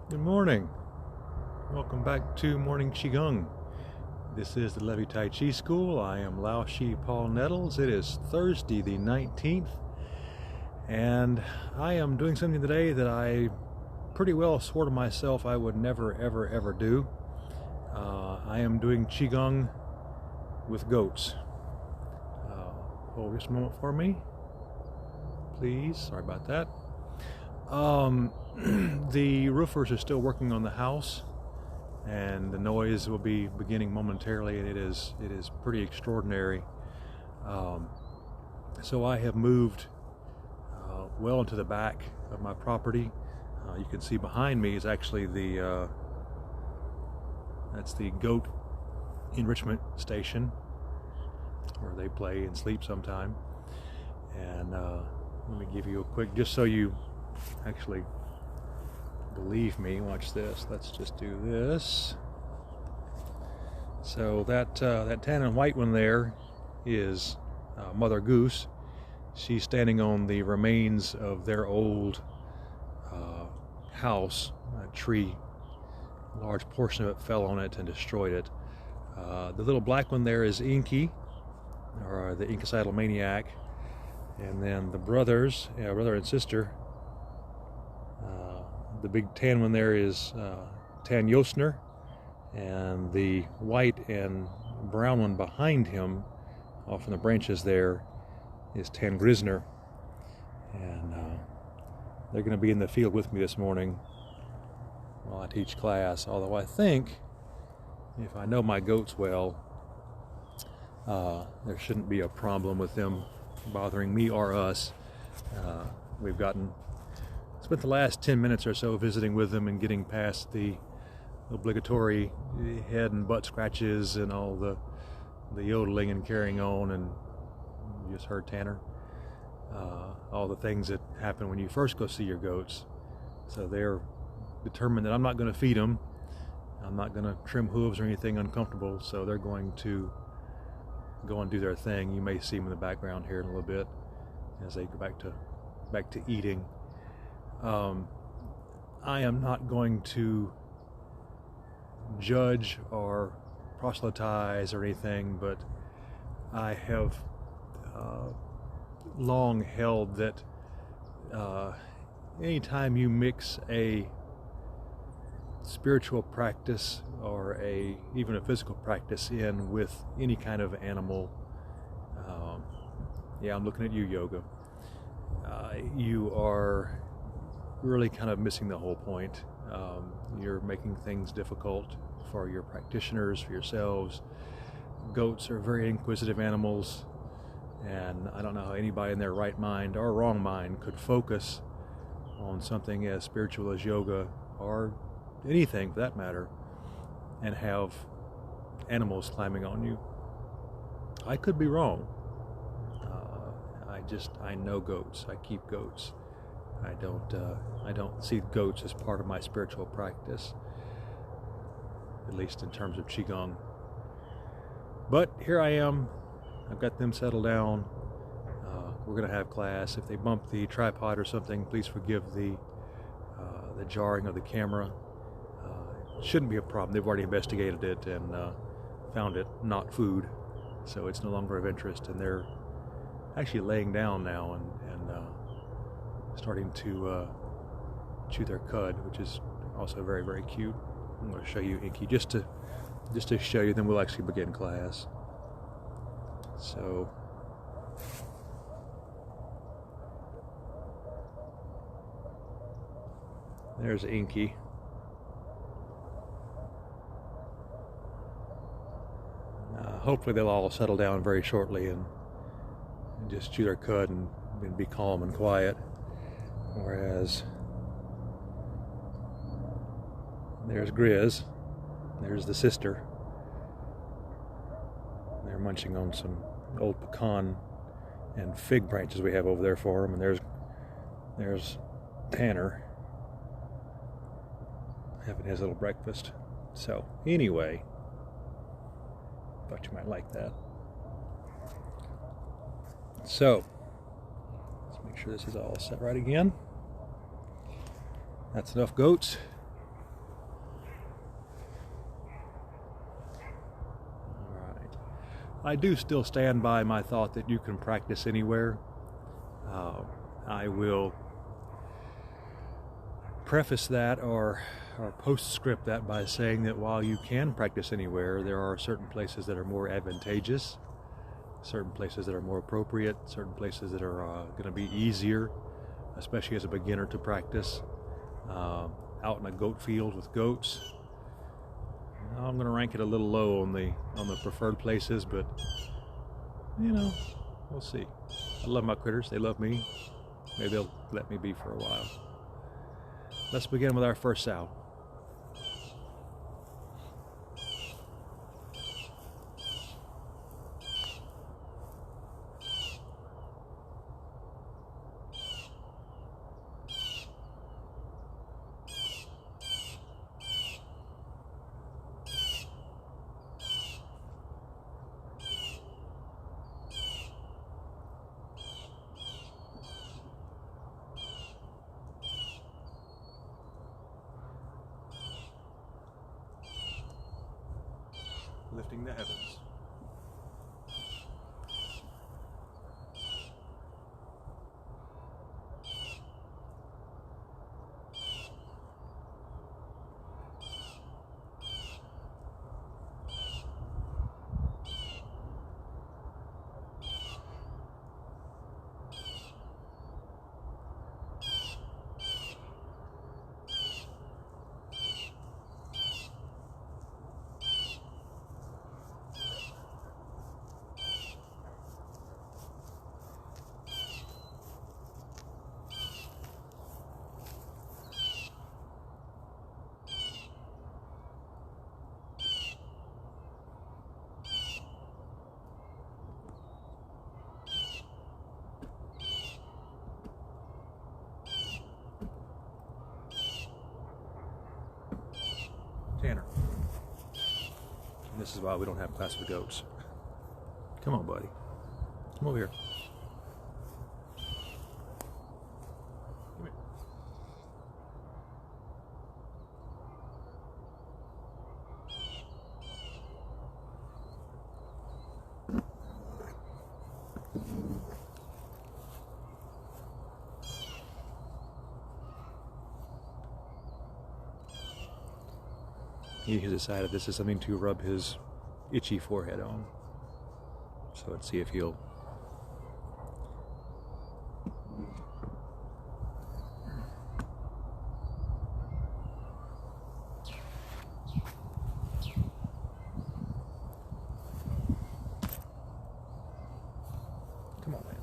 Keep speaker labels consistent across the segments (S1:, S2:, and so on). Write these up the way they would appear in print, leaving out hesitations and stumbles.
S1: Good morning. Welcome back to Morning Qigong. This is the Levy Tai Chi School. I am Lao Shi Paul Nettles. It is Thursday the 19th, and I am doing something today that I pretty well swore to myself I would never, ever do. I am doing Qigong with goats. Hold just a moment for me, please. Sorry about that. The roofers are still working on the house, and the noise will be beginning momentarily, and it is pretty extraordinary. So I have moved well into the back of my property. You can see behind me is actually that's the goat enrichment station where they play and sleep sometime. And let me give you a quick, just so you actually believe me, watch this. Let's just do this. So that tan and white one there is Mother Goose. She's standing on the remains of their old house. A tree, a large portion of it fell on it and destroyed it. The little black one there is Inky, or the incucidal maniac. And then the brothers, brother and sister, the big tan one there is Tan Yosner, and the white and brown one behind him, off in the branches there, is Tan Grisner. And they're going to be in the field with me this morning while I teach class, although I think, if I know my goats well, there shouldn't be a problem with them bothering me or us. We've spent the last 10 minutes or so visiting with them and getting past the obligatory head and butt scratches and all the yodeling and carrying on, and you just heard Tanner, all the things that happen when you first go see your goats. So they're determined that I'm not going to feed them, I'm not going to trim hooves or anything uncomfortable, so they're going to go and do their thing. You may see them in the background here in a little bit as they go back to eating. I am not going to judge or proselytize or anything, but I have long held that anytime you mix a spiritual practice or even a physical practice in with any kind of animal, I'm looking at you, yoga, you are really kind of missing the whole point. You're making things difficult for your practitioners, for yourselves. Goats are very inquisitive animals, and I don't know how anybody in their right mind or wrong mind could focus on something as spiritual as yoga, or anything for that matter, and have animals climbing on you. I could be wrong. I know goats. I keep goats. I don't see goats as part of my spiritual practice, at least in terms of Qigong. But here I am. I've got them settled down. We're going to have class. If they bump the tripod or something, please forgive the jarring of the camera. It shouldn't be a problem. They've already investigated it and found it not food, so it's no longer of interest, and they're actually laying down now and starting to chew their cud, which is also very, very cute. I'm going to show you Inky just to show you, then we'll actually begin class. So there's Inky. Hopefully they'll all settle down very shortly and just chew their cud and be calm and quiet. Whereas there's Grizz, there's the sister. They're munching on some old pecan and fig branches we have over there for them. And there's Tanner having his little breakfast. So anyway, thought you might like that. So let's make sure this is all set right again. That's enough goats. I do still stand by my thought that you can practice anywhere. I will preface that or postscript that by saying that while you can practice anywhere, there are certain places that are more advantageous, certain places that are more appropriate, certain places that are going to be easier, especially as a beginner to practice. Out in a goat field with goats, I'm going to rank it a little low on the preferred places, but you know, we'll see. I love my critters, they love me. Maybe they'll let me be for a while. Let's begin with our first sow. Lifting the heavens. Tanner. And this is why we don't have class with goats. Come on, buddy. Come over here. Come here. He has decided this is something to rub his itchy forehead on. So let's see if he'll. Come on, man.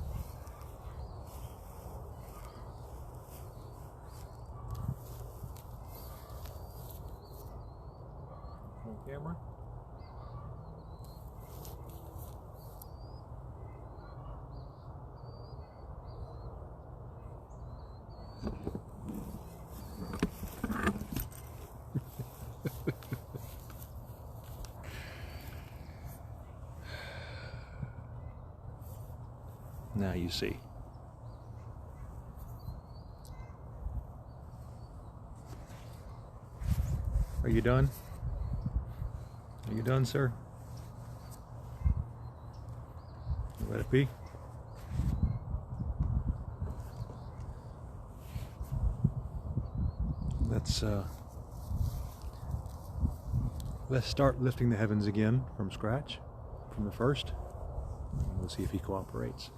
S1: On camera. Now you see. Are you done? Are you done, sir? Let it be. Let's start lifting the heavens again from scratch, from the first. We'll see if he cooperates.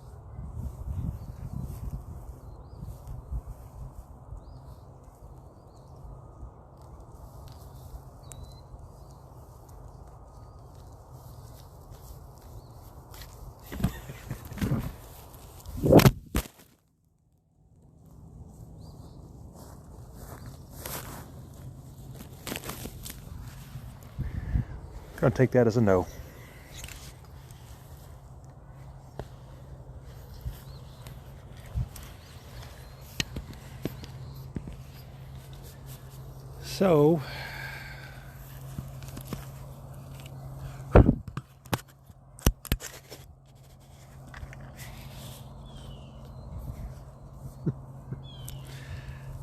S1: Gonna take that as a no. So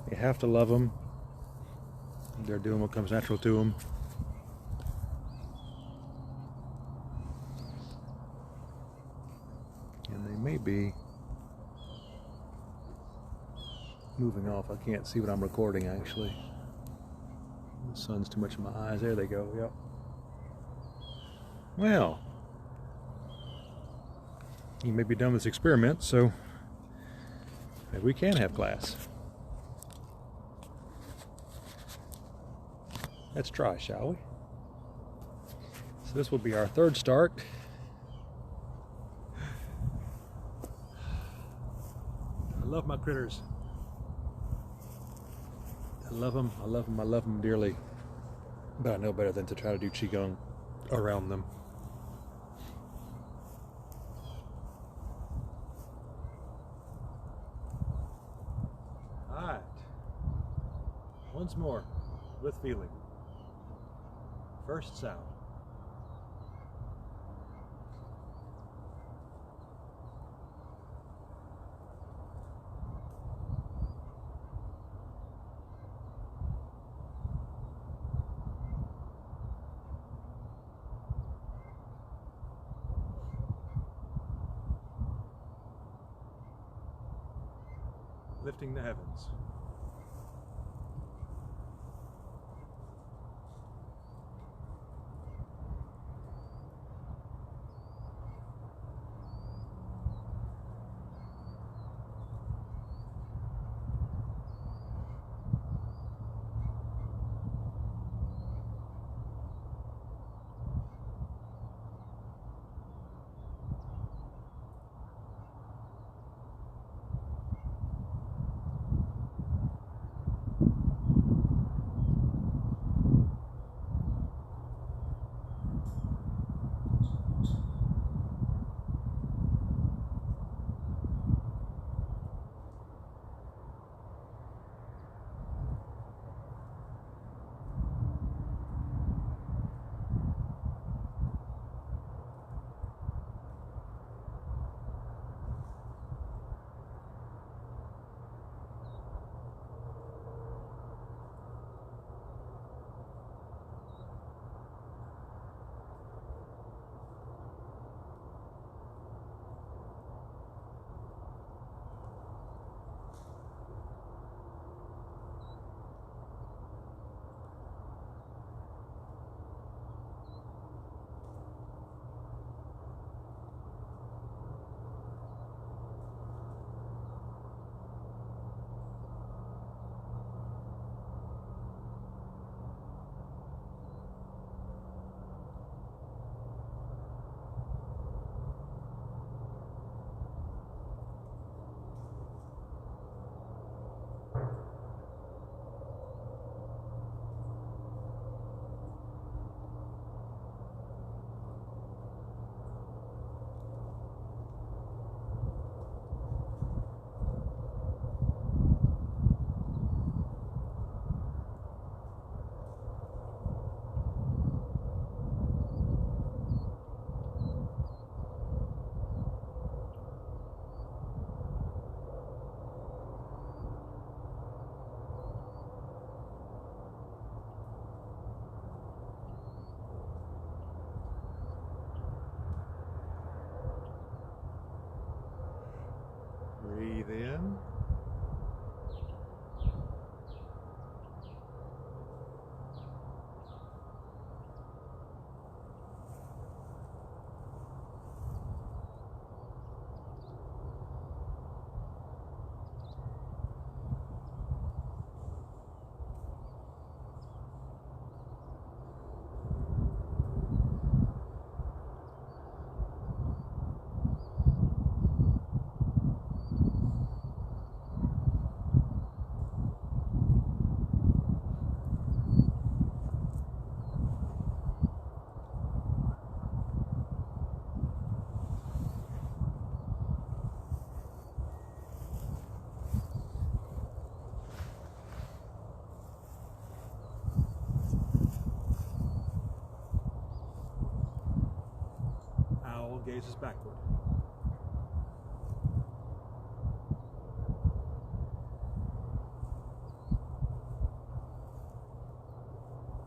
S1: you have to love them. They're doing what comes natural to them. may be moving off. I can't see what I'm recording actually. The sun's too much in my eyes. There they go. Yep. Well, you may be done with this experiment, so maybe we can have class. Let's try, shall we? So this will be our third start. I love my critters. I love them, I love them, I love them dearly. But I know better than to try to do Qigong around them. Alright. Once more, with feeling. First sound. Lifting the heavens. Breathe in. Owl gazes backward.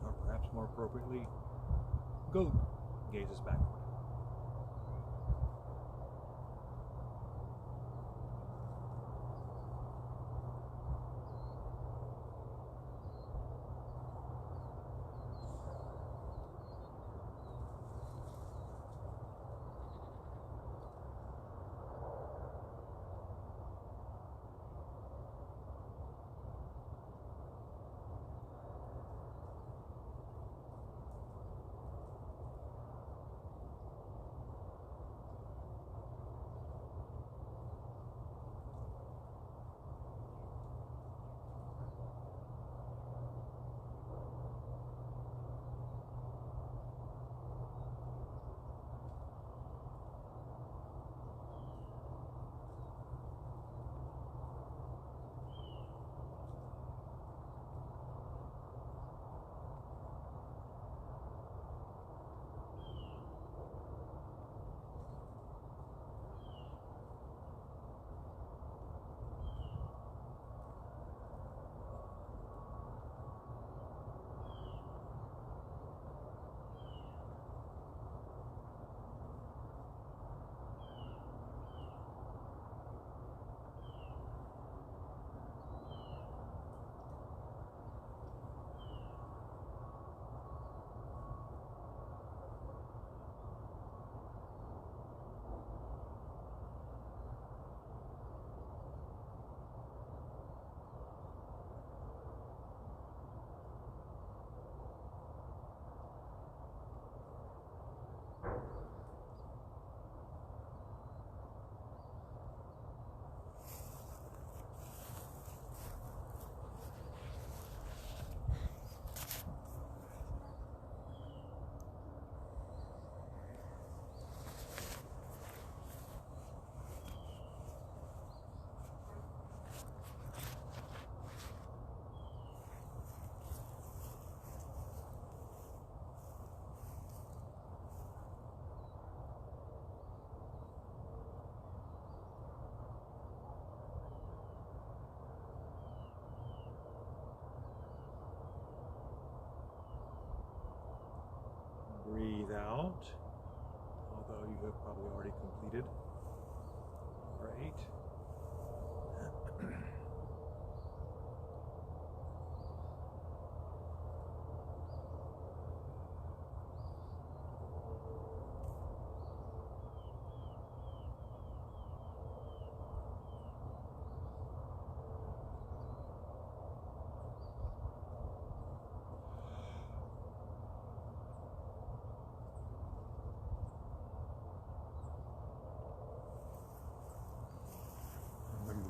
S1: Or perhaps more appropriately, goat gazes backward. Breathe out, although you have probably already completed. Great.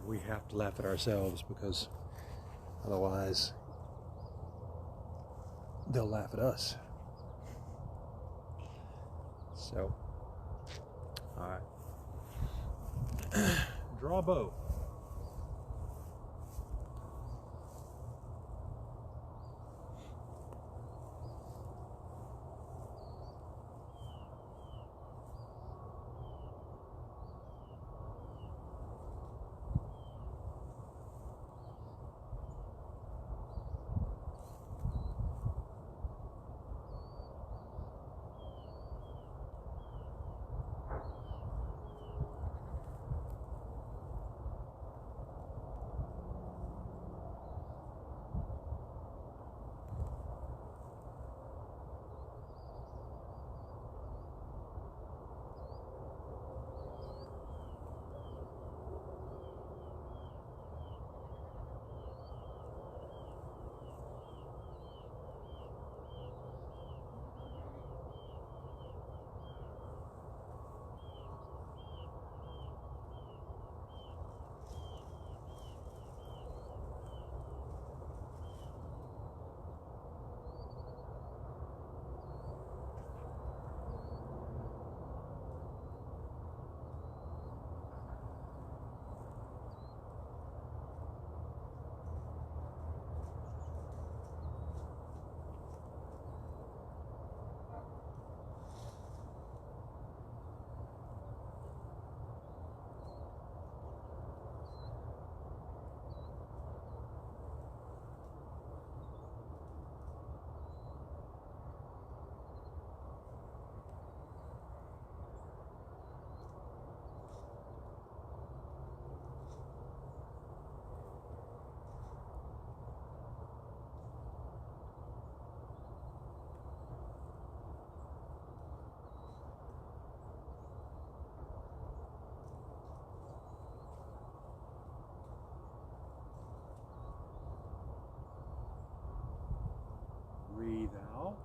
S1: We have to laugh at ourselves, because otherwise they'll laugh at us. So, all right. Draw a bow. Breathe out.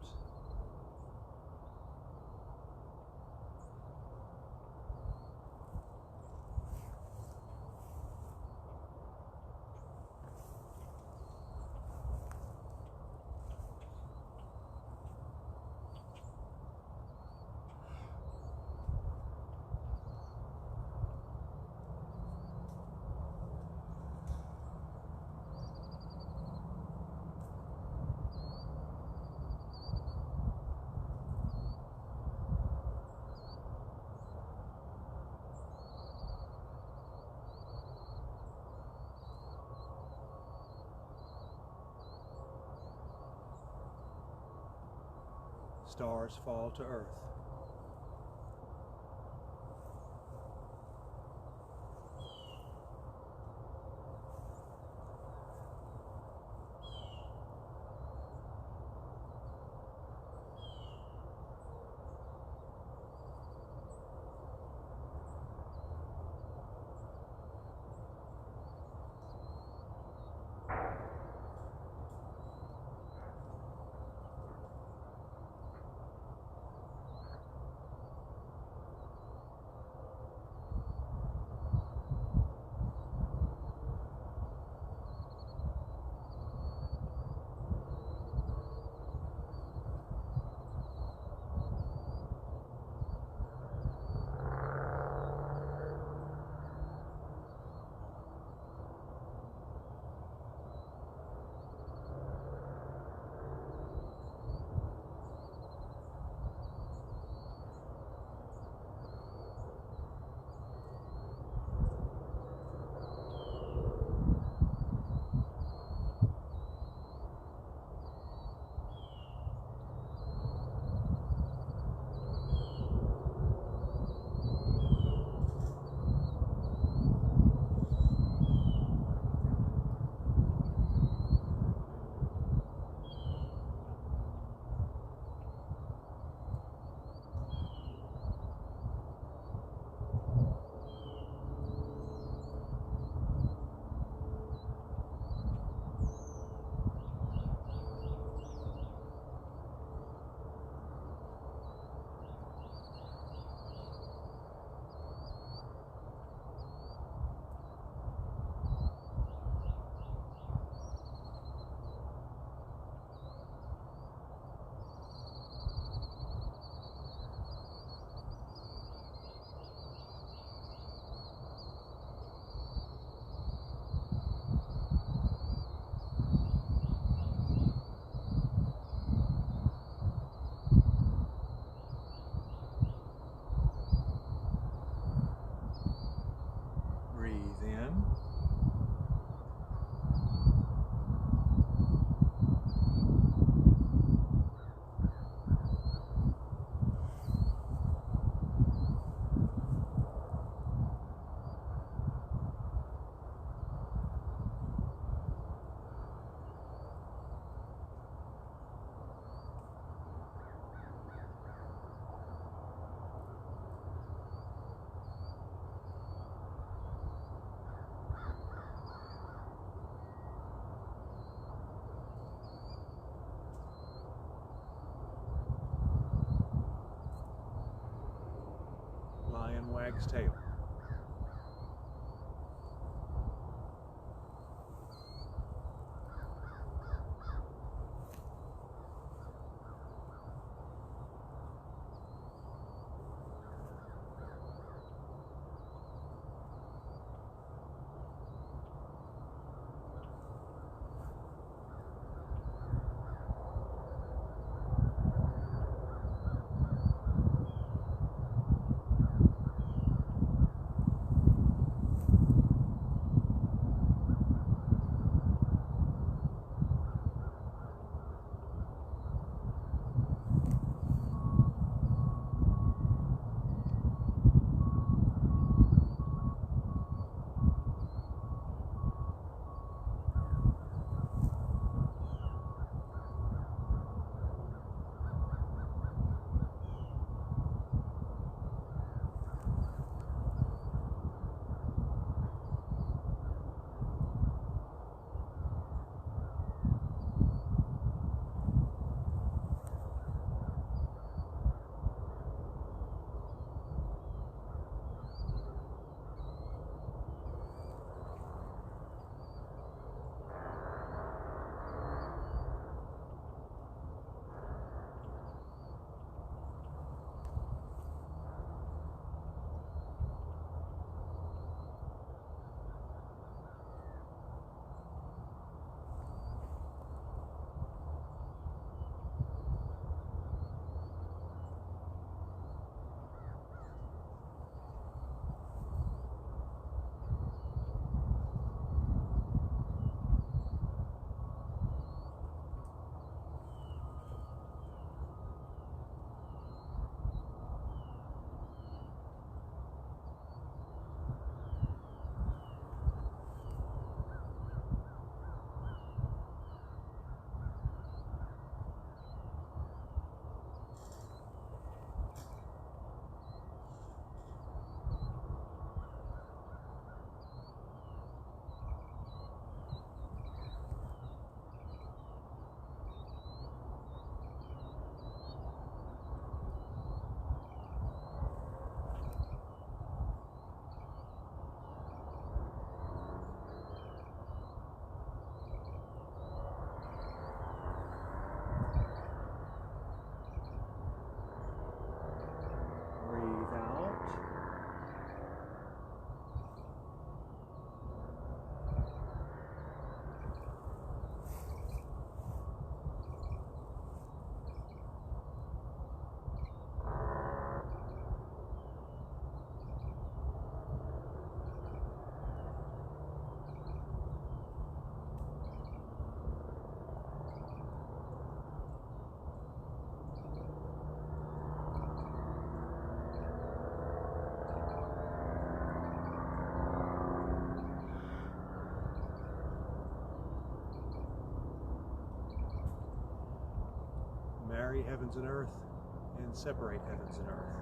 S1: Stars fall to earth. wag's tail. Marry heavens and earth, and separate heavens and earth.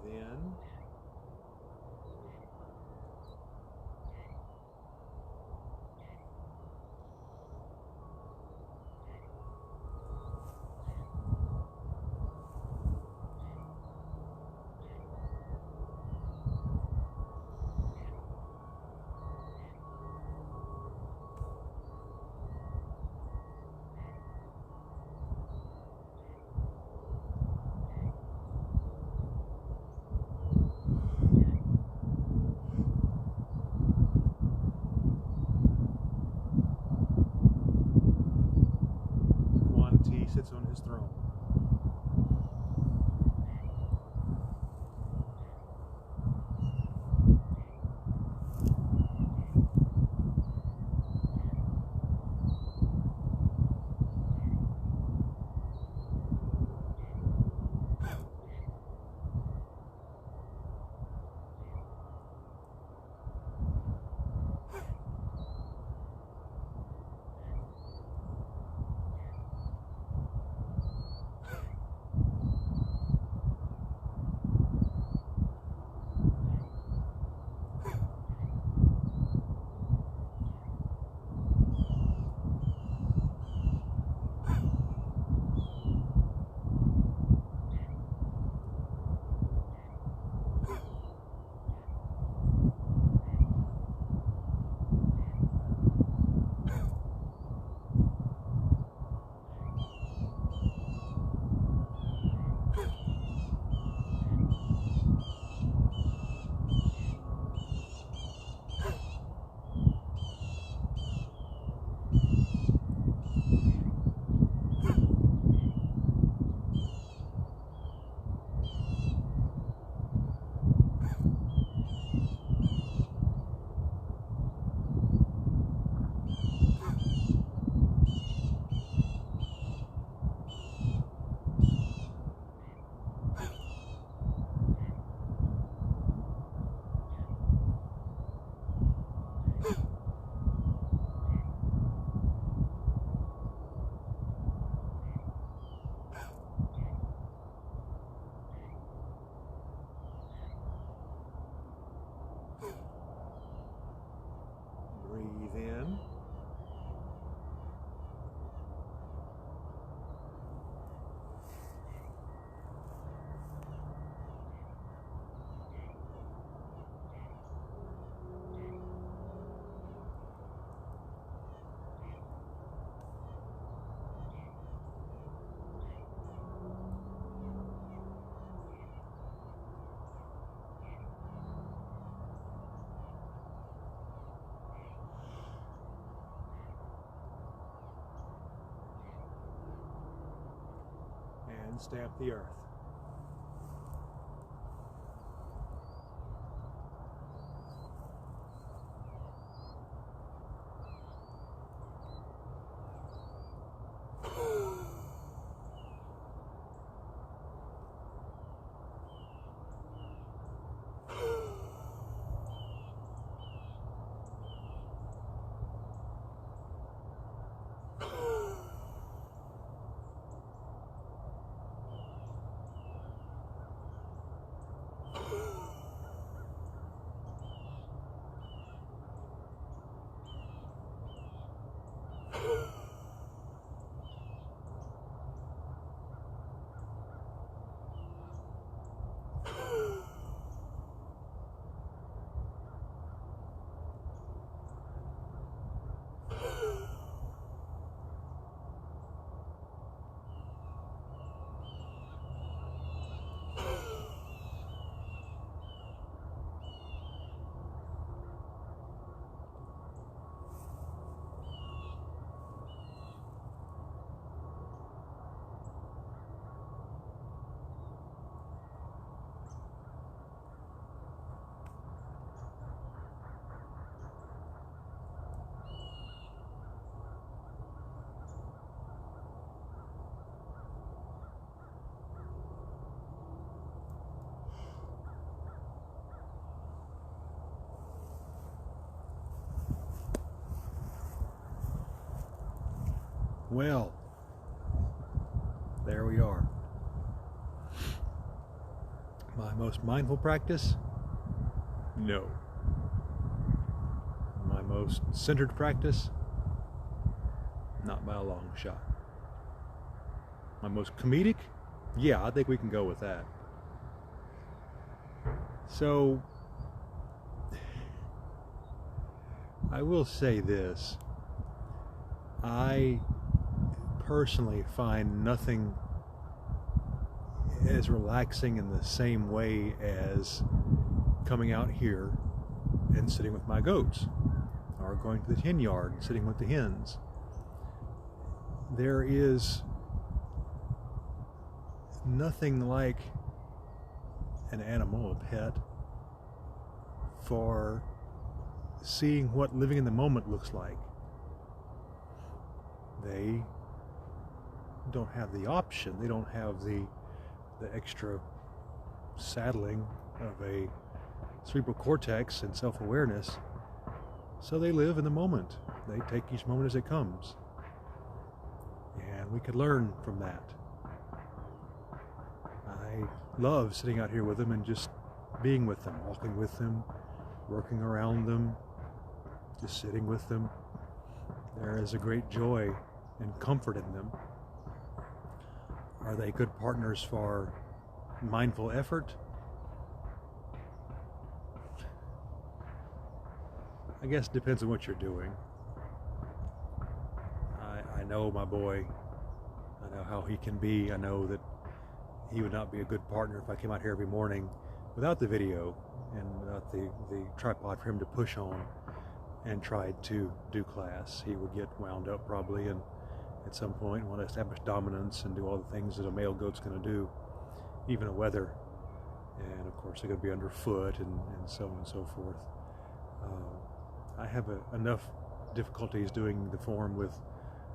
S1: in. Sits on his throne. Breathe in. And stamp the earth. Well, there we are. My most mindful practice? No. My most centered practice? Not by a long shot. My most comedic? Yeah, I think we can go with that. So, I will say this. I personally find nothing as relaxing in the same way as coming out here and sitting with my goats, or going to the hen yard and sitting with the hens. There is nothing like an animal, a pet, for seeing what living in the moment looks like. They don't have the option, they don't have the extra saddling of a cerebral cortex and self-awareness, so they live in the moment. They take each moment as it comes, and we could learn from that. I love sitting out here with them and just being with them, walking with them, working around them, just sitting with them. There is a great joy and comfort in them. Are they good partners for mindful effort? I guess it depends on what you're doing. I know my boy. I know how he can be. I know that he would not be a good partner if I came out here every morning without the video and without the tripod for him to push on and tried to do class. He would get wound up probably, and at some point want to establish dominance and do all the things that a male goat's going to do, even a wether, and of course they're going to be underfoot and so on and so forth. I have enough difficulties doing the form with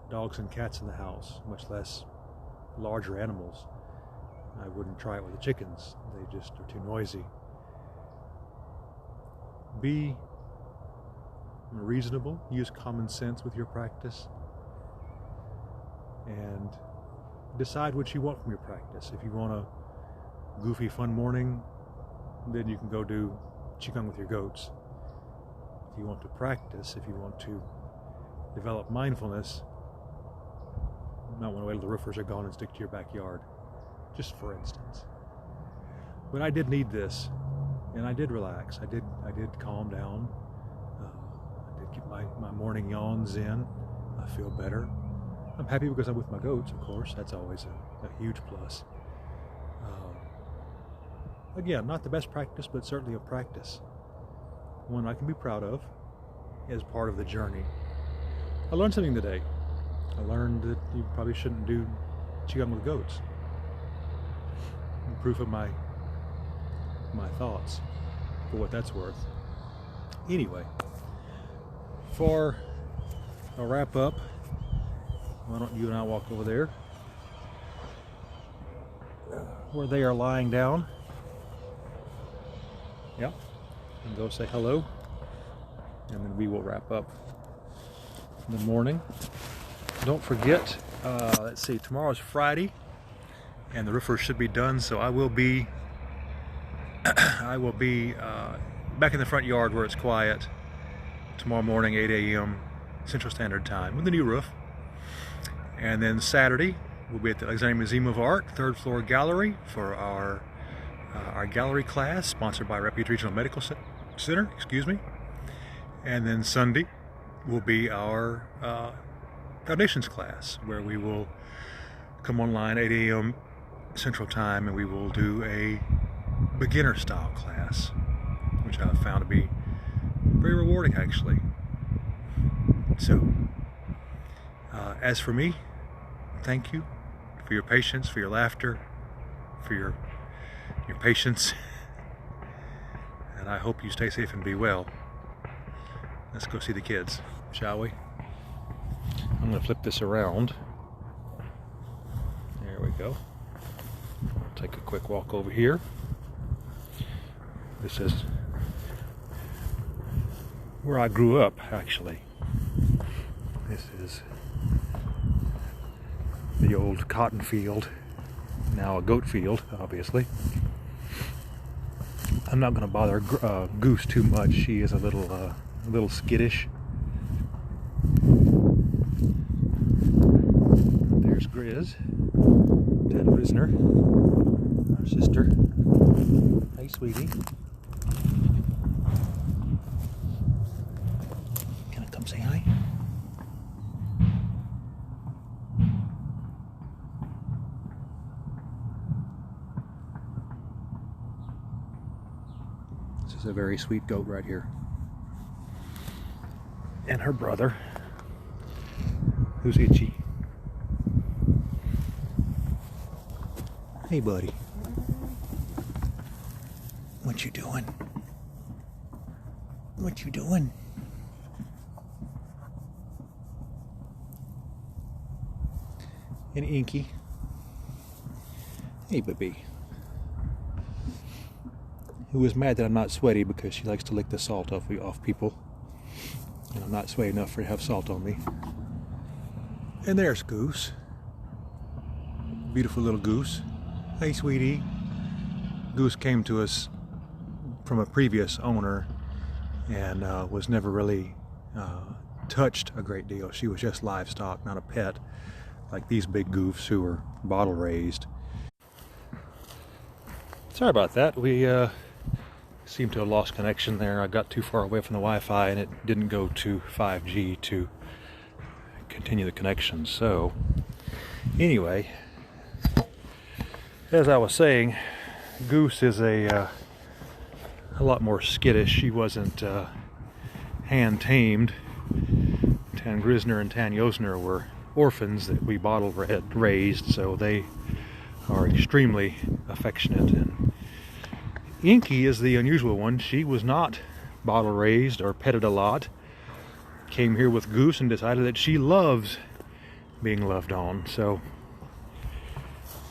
S1: dogs and cats in the house, much less larger animals. I wouldn't try it with the chickens. They just are too noisy. Be reasonable, use common sense with your practice, and decide what you want from your practice. If you want a goofy, fun morning, then you can go do Qigong with your goats. If you want to practice, if you want to develop mindfulness, you might want to wait till the roofers are gone and stick to your backyard, just for instance. But I did need this, and I did relax. I did calm down. I did keep my morning yawns in. I feel better. I'm happy because I'm with my goats, of course. That's always a huge plus. Again, not the best practice, but certainly a practice. One I can be proud of as part of the journey. I learned something today. I learned that you probably shouldn't do Qigong with goats. Proof of my thoughts, for what that's worth. Anyway, for a wrap up, why don't you and I walk over there where they are lying down. Yep. And go say hello, and then we will wrap up in the morning. Don't forget, let's see, tomorrow's Friday, and the roofers should be done, so I will be back in the front yard where it's quiet tomorrow morning, 8 a.m. Central Standard Time, with the new roof. And then Saturday, we'll be at the Alexandria Museum of Art, 3rd floor gallery, for our gallery class, sponsored by Refuge Regional Medical Center, And then Sunday will be our foundations class, where we will come online 8 a.m. Central Time, and we will do a beginner style class, which I've found to be very rewarding, actually. So, as for me, thank you for your patience, for your laughter, for your patience, and I hope you stay safe and be well. Let's go see the kids, shall we? I'm going to flip this around. There we go. Take a quick walk over here. This is where I grew up, actually. This is the old cotton field, now a goat field, obviously. I'm not going to bother Goose too much. She is a little skittish. There's Grizz, Ted Risner, our sister. Hey, sweetie. Can I come say hi? This is a very sweet goat right here. And her brother, who's itchy. Hey, buddy. What you doing? What you doing? And Inky. Hey, baby. Who is mad that I'm not sweaty because she likes to lick the salt off people. And I'm not sweaty enough for her to have salt on me. And there's Goose. Beautiful little Goose. Hey, sweetie. Goose came to us from a previous owner and was never really touched a great deal. She was just livestock, not a pet, like these big goofs who were bottle raised. Sorry about that. We seem to have lost connection there. I got too far away from the Wi-Fi and it didn't go to 5G to continue the connection. So anyway, as I was saying, Goose is a lot more skittish. She wasn't hand tamed. Tan Grisner and Tan Yosner were orphans that we bottle raised, so they are extremely affectionate. And Inky is the unusual one. She was not bottle raised or petted a lot. Came here with Goose and decided that she loves being loved on. So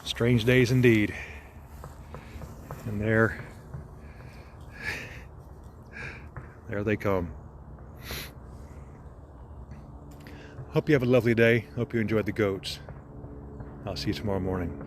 S1: strange days indeed. And there they come. Hope you have a lovely day. Hope you enjoyed the goats. I'll see you tomorrow morning.